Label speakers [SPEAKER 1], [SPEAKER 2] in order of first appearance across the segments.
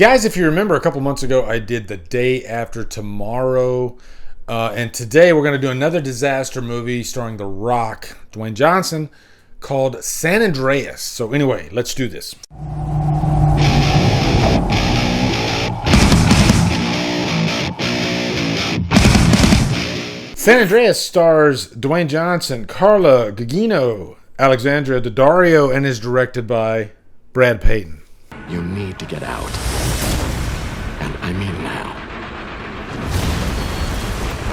[SPEAKER 1] Guys, if you remember a couple months ago, I did The Day After Tomorrow. And today we're going to do another disaster movie starring The Rock, Dwayne Johnson, called San Andreas. So anyway, let's do this. San Andreas stars Dwayne Johnson, Carla Gugino, Alexandra Daddario, and is directed by Brad Payton.
[SPEAKER 2] You need to get out. And I mean now.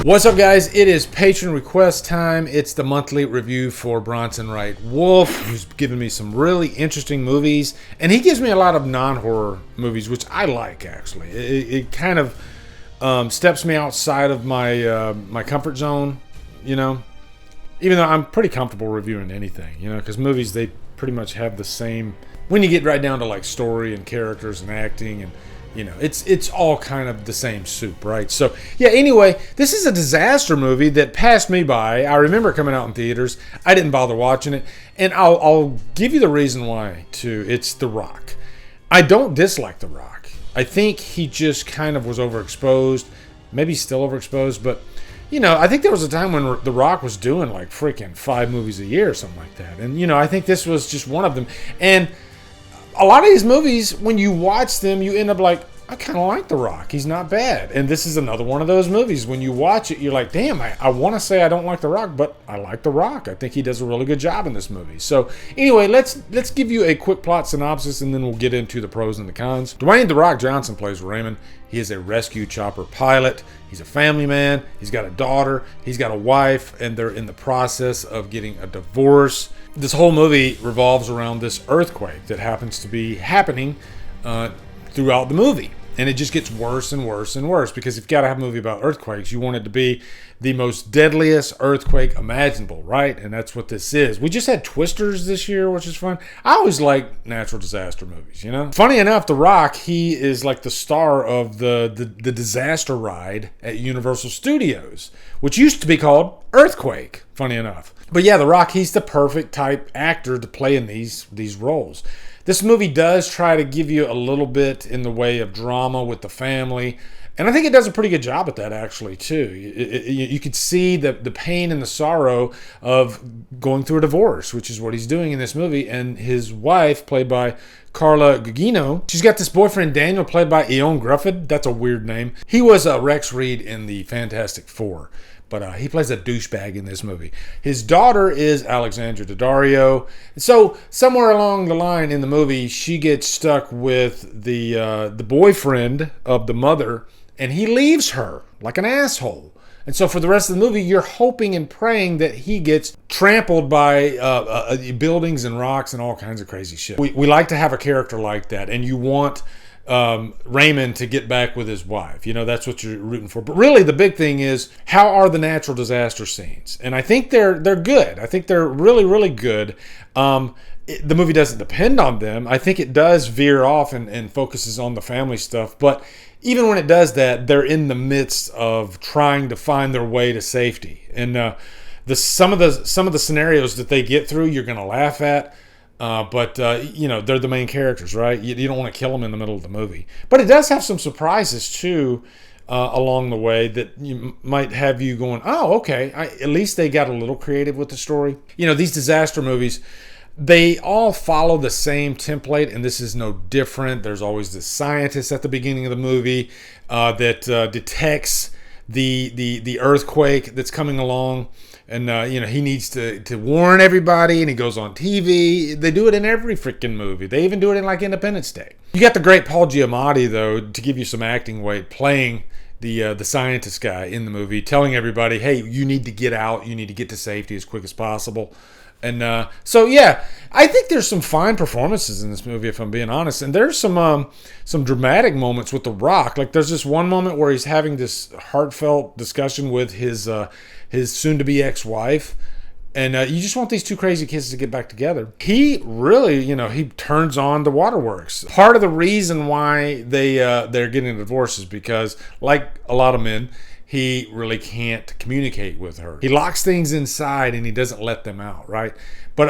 [SPEAKER 1] What's up, guys? It is Patron request time. It's the monthly review for Bronson Wright Wolf, who's given me some really interesting movies. And he gives me a lot of non-horror movies, which I like, actually. It kind of steps me outside of my my comfort zone, you know. Even though I'm pretty comfortable reviewing anything, you know, because movies, they pretty much have the same... When you get right down to like story and characters and acting, and you know, it's all kind of the same soup, right? So yeah, anyway, this is a disaster movie that passed me by. I remember coming out in theaters. I didn't bother watching it, and I'll give you the reason why too. It's The Rock. I don't dislike The Rock. I think he just kind of was overexposed, maybe still overexposed, but you know, I think there was a time when The Rock was doing like freaking 5 movies a year or something like that, and you know, I think this was just one of them. And a lot of these movies, when you watch them, you end up like, I kind of like The Rock. He's not bad. And this is another one of those movies. When you watch it, you're like, damn, I want to say I don't like The Rock, but I like The Rock. I think he does a really good job in this movie. So anyway, let's give you a quick plot synopsis, and then we'll get into the pros and the cons. Dwayne The Rock Johnson plays Raymond. He is a rescue chopper pilot. He's a family man. He's got a daughter. He's got a wife, and they're in the process of getting a divorce. This whole movie revolves around this earthquake that happens to be happening throughout the movie. And it just gets worse and worse and worse, because if you've got to have a movie about earthquakes, you want it to be the most deadliest earthquake imaginable, right? And that's what this is. We just had Twisters this year, which is fun. I always like natural disaster movies, you know? Funny enough, The Rock, he is like the star of the disaster ride at Universal Studios, which used to be called Earthquake, funny enough. But yeah, The Rock, he's the perfect type actor to play in these roles. This movie does try to give you a little bit in the way of drama with the family, and I think it does a pretty good job at that, actually, too. You could see the pain and the sorrow of going through a divorce, which is what he's doing in this movie, and his wife, played by Carla Gugino, she's got this boyfriend, Daniel, played by Eoin Gruffud. That's a weird name. He was Rex Reed in the Fantastic Four. But he plays a douchebag in this movie. His daughter is Alexandra Daddario. So somewhere along the line in the movie, she gets stuck with the boyfriend of the mother, and he leaves her like an asshole. And so for the rest of the movie, you're hoping and praying that he gets trampled by buildings and rocks and all kinds of crazy shit. We like to have a character like that, and you want Raymond to get back with his wife. You know, that's what you're rooting for. But really, the big thing is, how are the natural disaster scenes? And I think they're good. I think they're really, really good. The movie doesn't depend on them. I think it does veer off and focuses on the family stuff. But even when it does that, they're in the midst of trying to find their way to safety. And some of the scenarios that they get through, you're going to laugh at. But you know, they're the main characters, right? You don't want to kill them in the middle of the movie. But it does have some surprises, too, along the way that you might have you going, oh, okay, at least they got a little creative with the story. You know, these disaster movies, they all follow the same template, and this is no different. There's always this scientist at the beginning of the movie that detects the earthquake that's coming along. And, you know, he needs to warn everybody, and he goes on TV. They do it in every freaking movie. They even do it in, like, Independence Day. You got the great Paul Giamatti, though, to give you some acting weight, playing the scientist guy in the movie, telling everybody, hey, you need to get out. You need to get to safety as quick as possible. And so, yeah, I think there's some fine performances in this movie, if I'm being honest. And there's some dramatic moments with The Rock. Like, there's this one moment where he's having this heartfelt discussion with his soon-to-be ex-wife. And you just want these two crazy kids to get back together. He really, you know, he turns on the waterworks. Part of the reason why they're getting a divorce is because, like a lot of men, he really can't communicate with her. He locks things inside and he doesn't let them out, right? But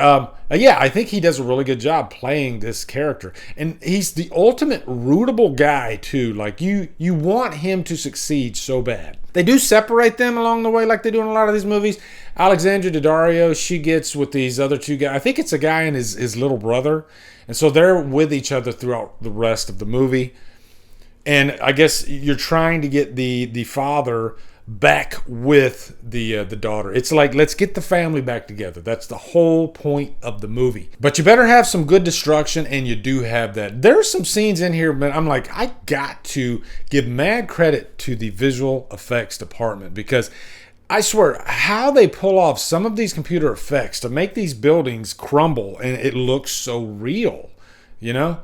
[SPEAKER 1] yeah, I think he does a really good job playing this character. And he's the ultimate rootable guy, too. Like, you want him to succeed so bad. They do separate them along the way like they do in a lot of these movies. Alexandra Daddario, she gets with these other two guys. I think it's a guy and his little brother. And so they're with each other throughout the rest of the movie. And I guess you're trying to get the father back with the daughter. It's like, let's get the family back together. That's the whole point of the movie. But you better have some good destruction, and you do have that. There's some scenes in here, but I'm like, I got to give mad credit to the visual effects department, because I swear, how they pull off some of these computer effects to make these buildings crumble and it looks so real, you know?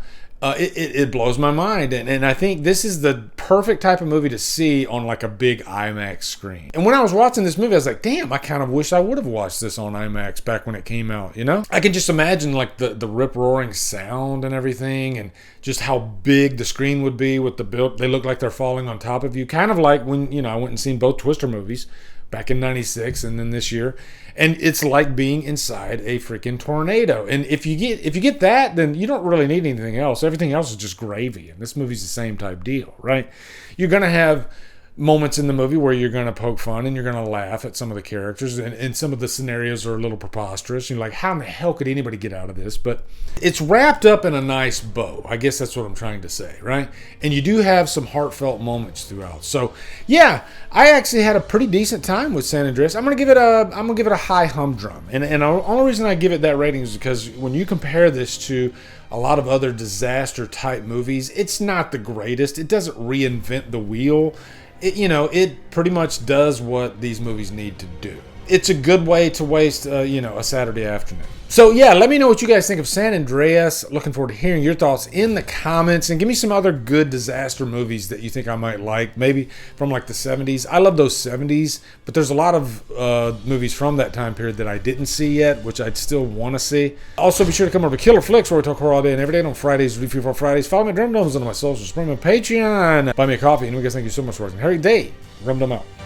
[SPEAKER 1] It blows my mind, and I think this is the perfect type of movie to see on like a big IMAX screen. And when I was watching this movie, I was like, damn, I kind of wish I would have watched this on IMAX back when it came out, you know? I can just imagine like the rip-roaring sound and everything, and just how big the screen would be with the build. They look like they're falling on top of you, kind of like when, you know, I went and seen both Twister movies back in 96 and then this year, and it's like being inside a freaking tornado. And if you get that, then you don't really need anything else. Everything else is just gravy, and this movie's the same type deal, right? You're gonna have moments in the movie where you're going to poke fun and you're going to laugh at some of the characters, and some of the scenarios are a little preposterous. You're like, how in the hell could anybody get out of this? But it's wrapped up in a nice bow. I guess that's what I'm trying to say, right? And you do have some heartfelt moments throughout. So yeah, I actually had a pretty decent time with San Andreas. I'm gonna give it a high humdrum, and the only reason I give it that rating is because when you compare this to a lot of other disaster type movies, it's not the greatest. It doesn't reinvent the wheel. It pretty much does what these movies need to do. It's a good way to waste, a Saturday afternoon. So yeah, let me know what you guys think of San Andreas. Looking forward to hearing your thoughts in the comments, and give me some other good disaster movies that you think I might like, maybe from like the 70s. I love those 70s, but there's a lot of movies from that time period that I didn't see yet, which I'd still want to see. Also, be sure to come over to Killer Flicks, where we talk horror all day and every day. And on Fridays, Review for Fridays. Follow me at Drumdums on my socials. Bring me a Patreon. Buy me a coffee. And we guys, thank you so much for watching. Have a great day. Drumdum out.